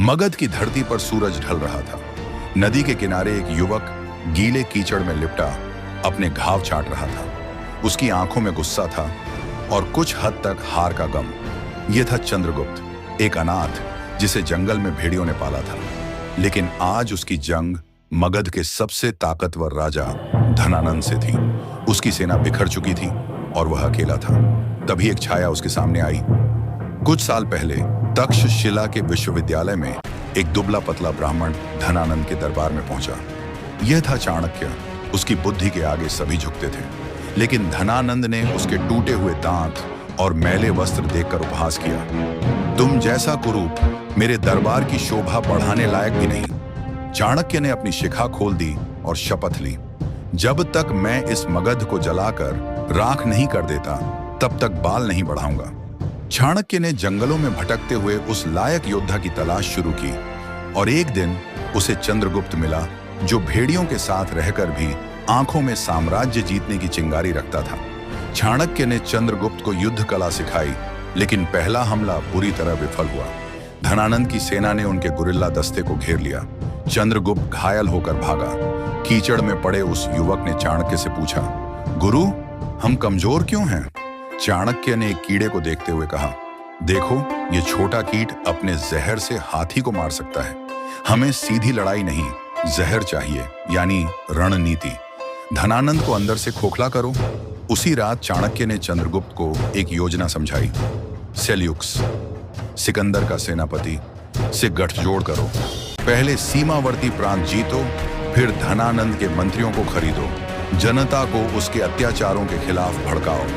मगध की धरती पर सूरज ढल रहा था। नदी के किनारे एक युवक गीले कीचड़ में लिपटा अपने घाव चाट रहा था। उसकी आंखों में गुस्सा था और कुछ हद तक हार का गम। यह था चंद्रगुप्त, एक अनाथ जिसे जंगल में भेड़ियों ने पाला था। लेकिन आज उसकी जंग मगध के सबसे ताकतवर राजा धनानंद से थी। उसकी सेना बिखर चुकी थी और वह अकेला था। तभी एक छाया उसके सामने आई। कुछ साल पहले तक्षशिला के विश्वविद्यालय में एक दुबला पतला ब्राह्मण धनानंद के दरबार में पहुंचा। यह था चाणक्य। उसकी बुद्धि के आगे सभी झुकते थे, लेकिन धनानंद ने उसके टूटे हुए दांत और मैले वस्त्र देखकर उपहास किया। तुम जैसा कुरूप मेरे दरबार की शोभा बढ़ाने लायक भी नहीं। चाणक्य ने अपनी शिखा खोल दी और शपथ ली, जब तक मैं इस मगध को जलाकर राख नहीं कर देता तब तक बाल नहीं बढ़ाऊंगा। चाणक्य ने जंगलों में भटकते हुए उस लायक योद्धा की तलाश शुरू की और एक दिन उसे चंद्रगुप्त मिला, जो भेड़ियों के साथ रहकर भी आंखों में साम्राज्य जीतने की चिंगारी रखता था। चाणक्य ने चंद्रगुप्त को युद्ध कला सिखाई, लेकिन पहला हमला बुरी तरह विफल हुआ। धनानंद की सेना ने उनके गुरिल्ला दस्ते को घेर लिया। चंद्रगुप्त घायल होकर भागा। कीचड़ में पड़े उस युवक ने चाणक्य से पूछा, गुरु, हम कमजोर क्यों हैं? चाणक्य ने एक कीड़े को देखते हुए कहा, देखो, ये छोटा कीट अपने जहर से हाथी को मार सकता है। हमें सीधी लड़ाई नहीं, जहर चाहिए, यानी रणनीति। धनानंद को अंदर से खोखला करो। उसी रात चाणक्य ने चंद्रगुप्त को एक योजना समझाई। सेल्यूकस, सिकंदर का सेनापति, से गठजोड़ करो। पहले सीमावर्ती प्रांत जीतो, फिर धनानंद के मंत्रियों को खरीदो, जनता को उसके अत्याचारों के खिलाफ भड़काओ।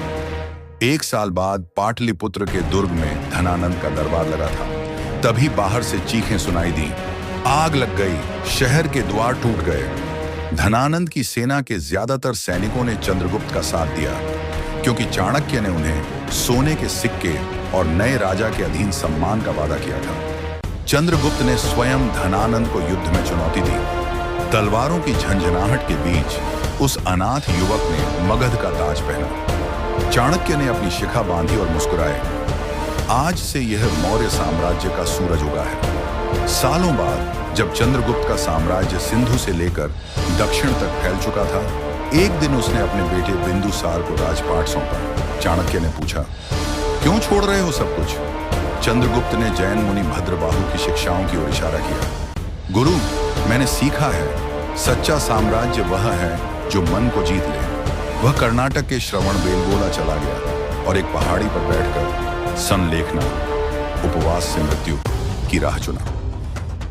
एक साल बाद पाटलिपुत्र के दुर्ग में धनानंद का दरबार लगा था। तभी बाहर से चीखें सुनाई दी, आग लग गई, शहर के द्वार टूट गए। धनानंद की सेना के ज्यादातर सैनिकों ने चंद्रगुप्त का साथ दिया, क्योंकि चाणक्य ने उन्हें सोने के सिक्के और नए राजा के अधीन सम्मान का वादा किया था। चंद्रगुप्त ने स्वयं धनानंद को युद्ध में चुनौती दी। तलवारों की झंझनाहट के बीच उस अनाथ युवक ने मगध का ताज पहना। चाणक्य ने अपनी शिखा बांधी और मुस्कुराए। आज से यह मौर्य साम्राज्य का सूरज उगा है। सालों बाद जब चंद्रगुप्त का साम्राज्य सिंधु से लेकर दक्षिण तक फैल चुका था, एक दिन उसने अपने बेटे बिंदुसार को राजपाट सौंपा। चाणक्य ने पूछा, क्यों छोड़ रहे हो सब कुछ? चंद्रगुप्त ने जैन मुनि भद्रबाहु की शिक्षाओं की ओर इशारा किया। गुरु, मैंने सीखा है, सच्चा साम्राज्य वह है जो मन को जीत ले। वह कर्नाटक के श्रवणबेलगोला चला गया और एक पहाड़ी पर बैठकर संलेखना, उपवास से मृत्यु की राह चुना।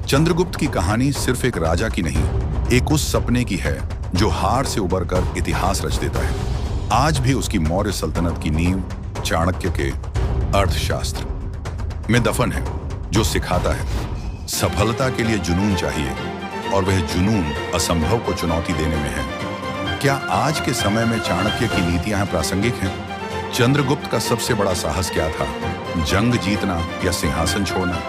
चंद्रगुप्त की कहानी सिर्फ एक राजा की नहीं, एक उस सपने की है जो हार से उबरकर इतिहास रच देता है। आज भी उसकी मौर्य सल्तनत की नींव चाणक्य के अर्थशास्त्र में दफन है, जो सिखाता है सफलता के लिए जुनून चाहिए और वह जुनून असंभव को चुनौती देने में है। क्या आज के समय में चाणक्य की नीतियां प्रासंगिक हैं? चंद्रगुप्त का सबसे बड़ा साहस क्या था? जंग जीतना या सिंहासन छोड़ना?